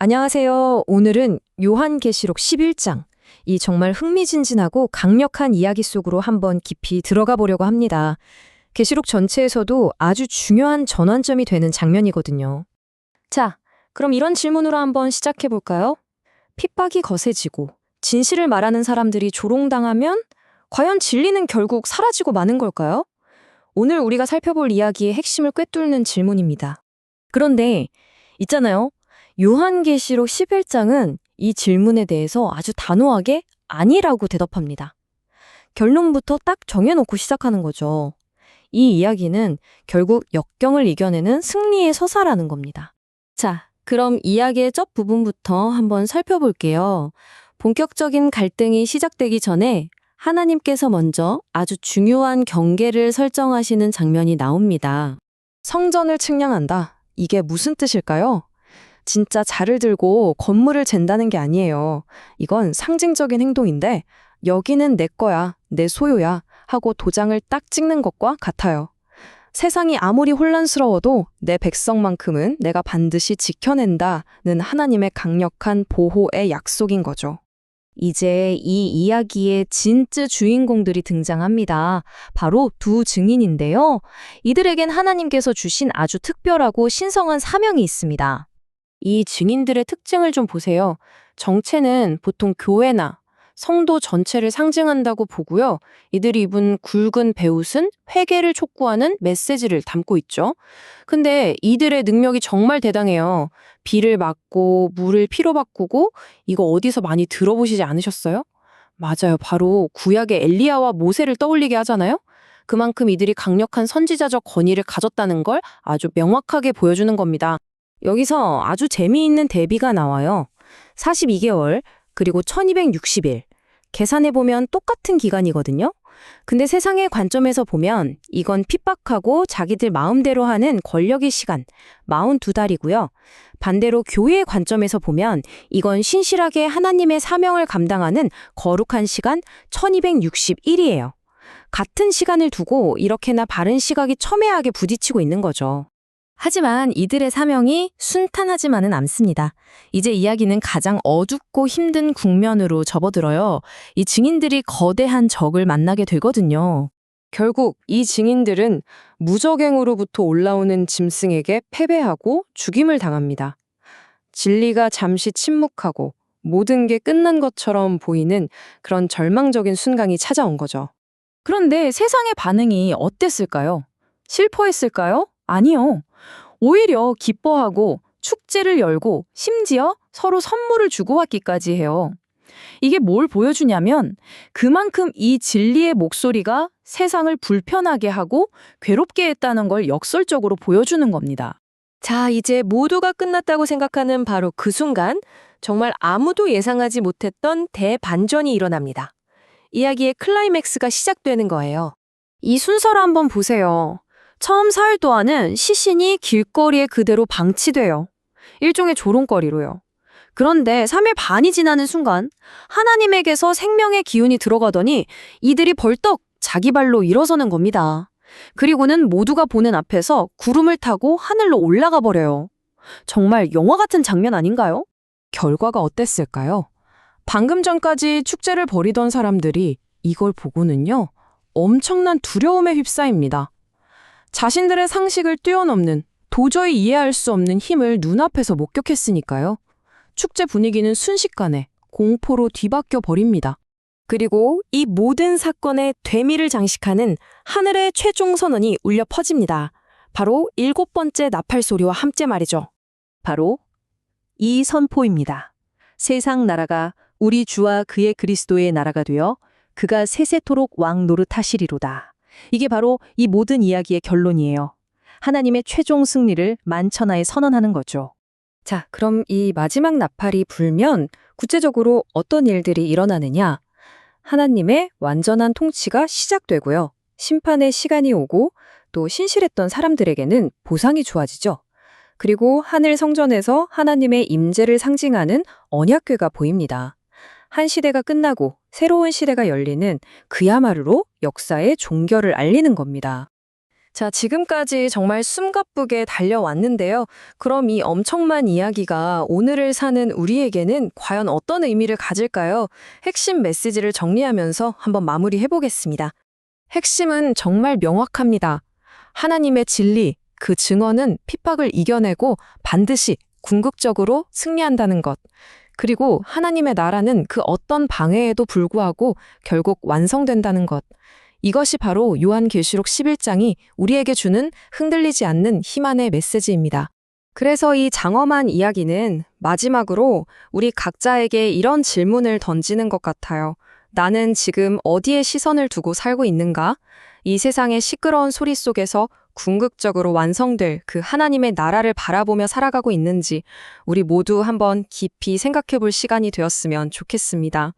안녕하세요. 오늘은 요한계시록 11장, 이 정말 흥미진진하고 강력한 이야기 속으로 한번 깊이 들어가 보려고 합니다. 계시록 전체에서도 아주 중요한 전환점이 되는 장면이거든요. 자, 그럼 이런 질문으로 한번 시작해 볼까요? 핍박이 거세지고 진실을 말하는 사람들이 조롱당하면 과연 진리는 결국 사라지고 마는 걸까요? 오늘 우리가 살펴볼 이야기의 핵심을 꿰뚫는 질문입니다. 그런데 있잖아요. 요한계시록 11장은 이 질문에 대해서 아주 단호하게 아니라고 대답합니다. 결론부터 딱 정해놓고 시작하는 거죠. 이 이야기는 결국 역경을 이겨내는 승리의 서사라는 겁니다. 자, 그럼 이야기의 첫 부분부터 한번 살펴볼게요. 본격적인 갈등이 시작되기 전에 하나님께서 먼저 아주 중요한 경계를 설정하시는 장면이 나옵니다. 성전을 측량한다. 이게 무슨 뜻일까요? 진짜 자를 들고 건물을 잰다는 게 아니에요. 이건 상징적인 행동인데 여기는 내 거야, 내 소유야 하고 도장을 딱 찍는 것과 같아요. 세상이 아무리 혼란스러워도 내 백성만큼은 내가 반드시 지켜낸다는 하나님의 강력한 보호의 약속인 거죠. 이제 이 이야기의 진짜 주인공들이 등장합니다. 바로 두 증인인데요. 이들에겐 하나님께서 주신 아주 특별하고 신성한 사명이 있습니다. 이 증인들의 특징을 좀 보세요. 정체는 보통 교회나 성도 전체를 상징한다고 보고요. 이들이 입은 굵은 베옷은 회개를 촉구하는 메시지를 담고 있죠. 근데 이들의 능력이 정말 대단해요. 비를 막고 물을 피로 바꾸고 이거 어디서 많이 들어보시지 않으셨어요? 맞아요. 바로 구약의 엘리야와 모세를 떠올리게 하잖아요. 그만큼 이들이 강력한 선지자적 권위를 가졌다는 걸 아주 명확하게 보여주는 겁니다. 여기서 아주 재미있는 대비가 나와요. 42개월, 그리고 1260일. 계산해보면 똑같은 기간이거든요. 근데 세상의 관점에서 보면 이건 핍박하고 자기들 마음대로 하는 권력의 시간, 42달이고요. 반대로 교회의 관점에서 보면 이건 신실하게 하나님의 사명을 감당하는 거룩한 시간 1261이에요. 같은 시간을 두고 이렇게나 바른 시각이 첨예하게 부딪히고 있는 거죠. 하지만 이들의 사명이 순탄하지만은 않습니다. 이제 이야기는 가장 어둡고 힘든 국면으로 접어들어요. 이 증인들이 거대한 적을 만나게 되거든요. 결국 이 증인들은 무적행으로부터 올라오는 짐승에게 패배하고 죽임을 당합니다. 진리가 잠시 침묵하고 모든 게 끝난 것처럼 보이는 그런 절망적인 순간이 찾아온 거죠. 그런데 세상의 반응이 어땠을까요? 슬퍼했을까요? 아니요. 오히려 기뻐하고 축제를 열고 심지어 서로 선물을 주고받기까지 해요. 이게 뭘 보여주냐면 그만큼 이 진리의 목소리가 세상을 불편하게 하고 괴롭게 했다는 걸 역설적으로 보여주는 겁니다. 자, 이제 모두가 끝났다고 생각하는 바로 그 순간 정말 아무도 예상하지 못했던 대반전이 일어납니다. 이야기의 클라이맥스가 시작되는 거예요. 이 순서를 한번 보세요. 처음 사흘 동안은 시신이 길거리에 그대로 방치돼요. 일종의 조롱거리로요. 그런데 3일 반이 지나는 순간 하나님에게서 생명의 기운이 들어가더니 이들이 벌떡 자기 발로 일어서는 겁니다. 그리고는 모두가 보는 앞에서 구름을 타고 하늘로 올라가 버려요. 정말 영화 같은 장면 아닌가요? 결과가 어땠을까요? 방금 전까지 축제를 벌이던 사람들이 이걸 보고는요, 엄청난 두려움에 휩싸입니다. 자신들의 상식을 뛰어넘는 도저히 이해할 수 없는 힘을 눈앞에서 목격했으니까요. 축제 분위기는 순식간에 공포로 뒤바뀌어 버립니다. 그리고 이 모든 사건의 되미를 장식하는 하늘의 최종 선언이 울려 퍼집니다. 바로 7번째 나팔 소리와 함께 말이죠. 바로 이 선포입니다. 세상 나라가 우리 주와 그의 그리스도의 나라가 되어 그가 세세토록 왕 노릇하시리로다. 이게 바로 이 모든 이야기의 결론이에요. 하나님의 최종 승리를 만천하에 선언하는 거죠. 자, 그럼 이 마지막 나팔이 불면 구체적으로 어떤 일들이 일어나느냐? 하나님의 완전한 통치가 시작되고요. 심판의 시간이 오고 또 신실했던 사람들에게는 보상이 주어지죠. 그리고 하늘 성전에서 하나님의 임재를 상징하는 언약궤가 보입니다. 한 시대가 끝나고 새로운 시대가 열리는 그야말로 역사의 종결을 알리는 겁니다. 자, 지금까지 정말 숨가쁘게 달려왔는데요. 그럼 이 엄청난 이야기가 오늘을 사는 우리에게는 과연 어떤 의미를 가질까요? 핵심 메시지를 정리하면서 한번 마무리해 보겠습니다. 핵심은 정말 명확합니다. 하나님의 진리, 그 증언은 핍박을 이겨내고 반드시 궁극적으로 승리한다는 것. 그리고 하나님의 나라는 그 어떤 방해에도 불구하고 결국 완성된다는 것. 이것이 바로 요한계시록 11장이 우리에게 주는 흔들리지 않는 희망의 메시지입니다. 그래서 이 장엄한 이야기는 마지막으로 우리 각자에게 이런 질문을 던지는 것 같아요. 나는 지금 어디에 시선을 두고 살고 있는가? 이 세상의 시끄러운 소리 속에서 궁극적으로 완성될 그 하나님의 나라를 바라보며 살아가고 있는지 우리 모두 한번 깊이 생각해 볼 시간이 되었으면 좋겠습니다.